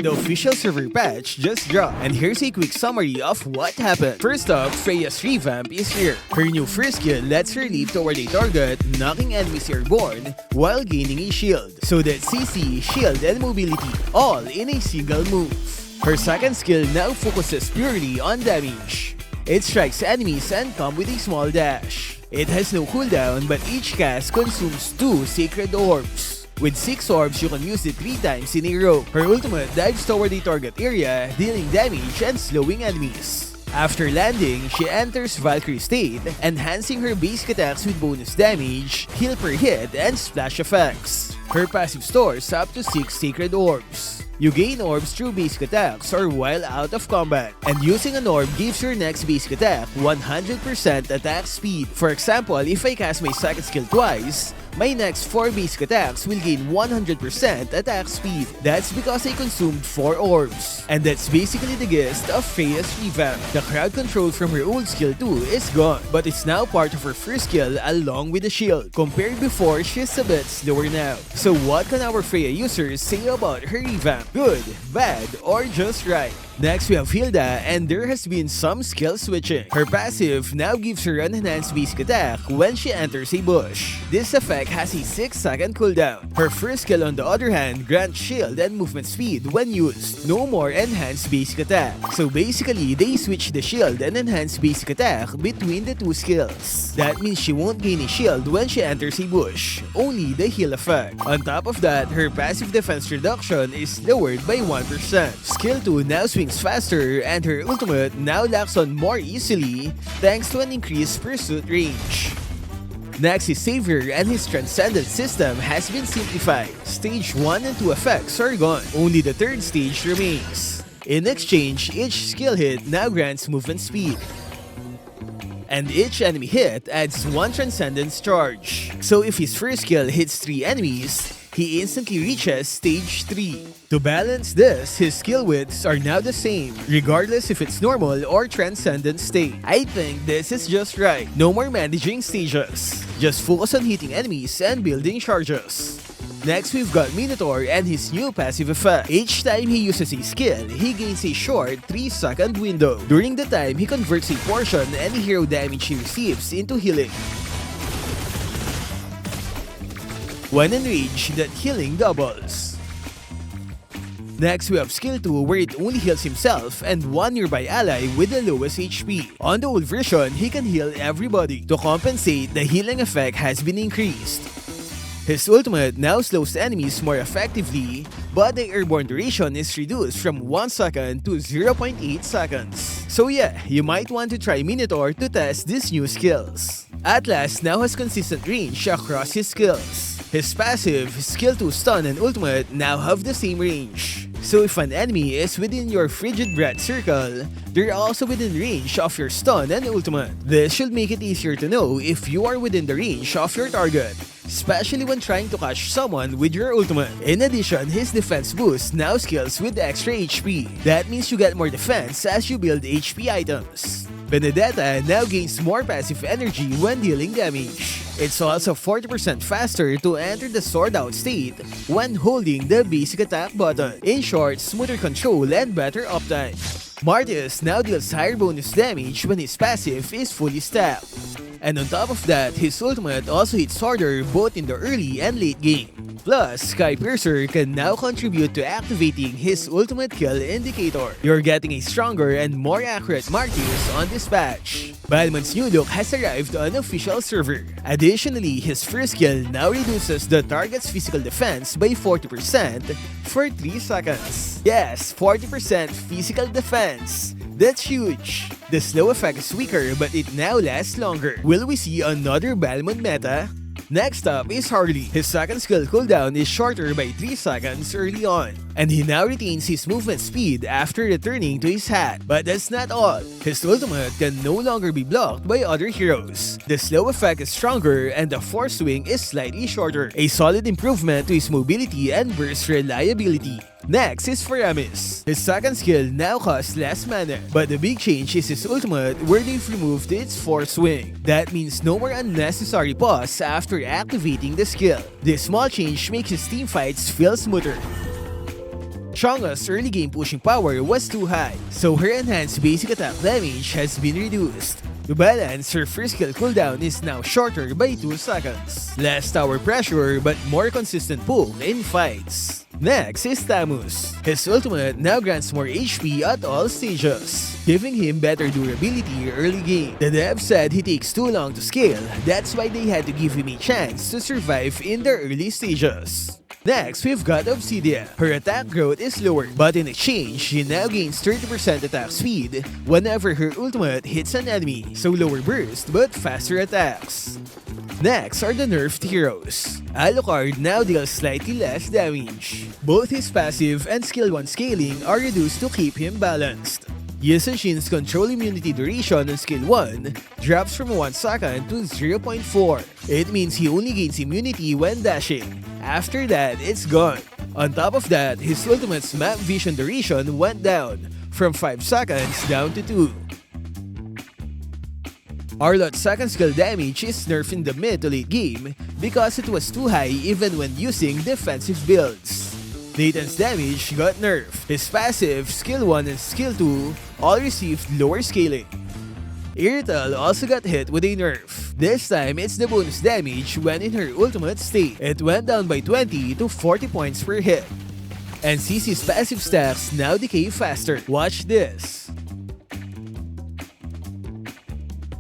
The official server patch just dropped, and here's a quick summary of what happened. First up, Freya's Revamp is here. Her new first skill lets her leap toward a target, knocking enemies airborne while gaining a shield. So that's Cici, shield, and mobility, all in a single move. Her second skill now focuses purely on damage. It strikes enemies and comes with a small dash. It has no cooldown, but each cast consumes 2 Sacred Orbs. With 6 orbs, you can use it 3 times in a row. Her ultimate dives toward the target area, dealing damage and slowing enemies. After landing, she enters Valkyrie state, enhancing her basic attacks with bonus damage, heal per hit, and splash effects. Her passive stores up to 6 Sacred Orbs. You gain orbs through basic attacks or while out of combat, and using an orb gives your next basic attack 100% attack speed. For example, if I cast my second skill twice, my next 4 basic attacks will gain 100% attack speed. That's because I consumed 4 orbs. And that's basically the gist of Freya's Revamp. The crowd control from her old skill 2 is gone, but it's now part of her first skill along with the shield. Compared before, she's a bit slower now. So what can our Freya users say about her revamp? Good, bad, or just right? Next we have Hilda, and there has been some skill switching. Her passive now gives her an enhanced basic attack when she enters a bush. This effect has a 6-second cooldown. Her first skill on the other hand grants shield and movement speed when used. No more enhanced basic attack. So basically, they switch the shield and enhanced basic attack between the 2 skills. That means she won't gain a shield when she enters a bush, only the heal effect. On top of that, her passive defense reduction is lowered by 1%. Skill 2 now swings faster, and her ultimate now locks on more easily thanks to an increased pursuit range. Next is Xavier, and his transcendent system has been simplified. Stage 1 and 2 effects are gone, only the third stage remains. In exchange, each skill hit now grants movement speed, and each enemy hit adds 1 transcendence charge. So if his first skill hits 3 enemies, he instantly reaches stage 3. To balance this, his skill widths are now the same, regardless if it's normal or transcendent state. I think this is just right. No more managing stages. Just focus on hitting enemies and building charges. Next, we've got Minotaur and his new passive effect. Each time he uses a skill, he gains a short 3-second window. During the time, he converts a portion any hero damage he receives into healing. When enraged, that healing doubles. Next, we have skill 2 where it only heals himself and 1 nearby ally with the lowest HP. On the old version, he can heal everybody. To compensate, the healing effect has been increased. His ultimate now slows enemies more effectively, but the airborne duration is reduced from 1 second to 0.8 seconds. So yeah, you might want to try Minotaur to test these new skills. Atlas now has consistent range across his skills. His passive, skill 2 stun, and ultimate now have the same range. So if an enemy is within your frigid breath circle, they're also within range of your stun and ultimate. This should make it easier to know if you are within the range of your target, especially when trying to catch someone with your ultimate. In addition, his defense boost now scales with extra HP. That means you get more defense as you build HP items. Benedetta now gains more passive energy when dealing damage. It's also 40% faster to enter the sword out state when holding the basic attack button. In short, smoother control and better uptime. Martis now deals higher bonus damage when his passive is fully stacked. And on top of that, his ultimate also hits harder both in the early and late game. Plus, Sky Piercer can now contribute to activating his ultimate kill indicator. You're getting a stronger and more accurate Martis on this patch. Balmond's new look has arrived on official server. Additionally, his first skill now reduces the target's physical defense by 40% for 3 seconds. Yes, 40% physical defense. That's huge. The slow effect is weaker, but it now lasts longer. Will we see another Balmond meta? Next up is Harley. His second skill cooldown is shorter by 3 seconds early on, and he now retains his movement speed after returning to his hat. But that's not all. His ultimate can no longer be blocked by other heroes. The slow effect is stronger and the force swing is slightly shorter, a solid improvement to his mobility and burst reliability. Next is Faramis. His second skill now costs less mana, but the big change is his ultimate where they've removed its force swing. That means no more unnecessary pause after activating the skill. This small change makes his team fights feel smoother. Chang'e's early game pushing power was too high, so her enhanced basic attack damage has been reduced. To balance, her first skill cooldown is now shorter by 2 seconds. Less tower pressure but more consistent pull in fights. Next is Thamuz. His ultimate now grants more HP at all stages, giving him better durability early game. The dev said he takes too long to scale, that's why they had to give him a chance to survive in the early stages. Next, we've got Obsidia. Her attack growth is lower, but in exchange, she now gains 30% attack speed whenever her ultimate hits an enemy, so lower burst but faster attacks. Next are the Nerfed Heroes. Alucard now deals slightly less damage. Both his passive and skill 1 scaling are reduced to keep him balanced. Yusujin's control immunity duration on skill 1 drops from 1 second to 0.4. It means he only gains immunity when dashing. After that, it's gone. On top of that, his ultimate's map vision duration went down from 5 seconds down to 2. Arlott's second skill damage is nerfed in the mid to late game because it was too high even when using defensive builds. Nathan's damage got nerfed. His passive, skill 1 and skill 2 all received lower scaling. Irrital also got hit with a nerf. This time, it's the bonus damage when in her ultimate state. It went down by 20 to 40 points per hit. And Cici's passive stacks now decay faster. Watch this.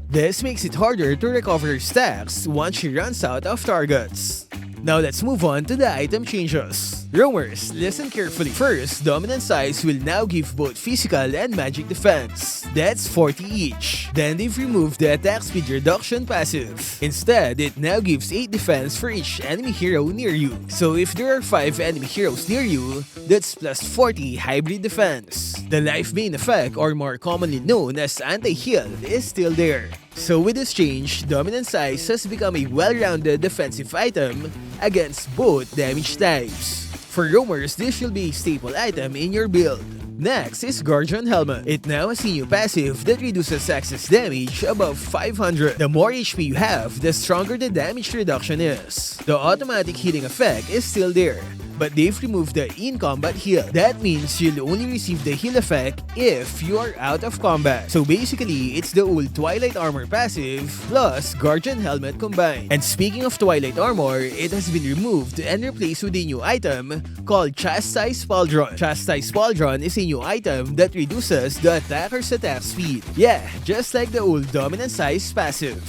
This makes it harder to recover her stacks once she runs out of targets. Now let's move on to the item changes. Roamers, listen carefully. First, Dominant Size will now give both physical and magic defense. That's 40 each. Then they've removed the attack speed reduction passive. Instead, it now gives 8 defense for each enemy hero near you. So if there are 5 enemy heroes near you, that's plus 40 hybrid defense. The Life Bane effect, or more commonly known as anti-heal, is still there. So with this change, Dominant Size has become a well-rounded defensive item against both damage types. For roamers, this will be a staple item in your build. Next is Guardian Helmet. It now has a new passive that reduces excess damage above 500. The more HP you have, the stronger the damage reduction is. The automatic healing effect is still there, but they've removed the in-combat heal. That means you'll only receive the heal effect if you are out of combat. So basically, it's the old Twilight Armor passive plus Guardian Helmet combined. And speaking of Twilight Armor, it has been removed and replaced with a new item called Chastise Pauldron. Chastise Pauldron is a new item that reduces the attacker's attack speed. Yeah, just like the old Dominant Size passive.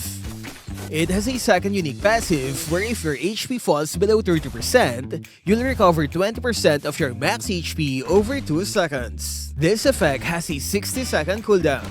It has a second unique passive where if your HP falls below 30%, you'll recover 20% of your max HP over 2 seconds. This effect has a 60-second cooldown.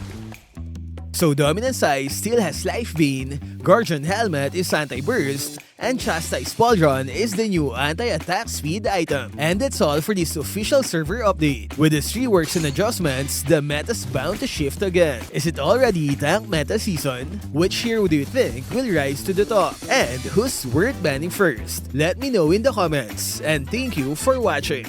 So Dominant Size still has Life Bane, Guardian Helmet is anti-burst, and Chastise Pauldron is the new anti-attack speed item. And that's all for this official server update. With its reworks and adjustments, the meta's bound to shift again. Is it already tank meta season? Which hero do you think will rise to the top? And who's worth banning first? Let me know in the comments. And thank you for watching.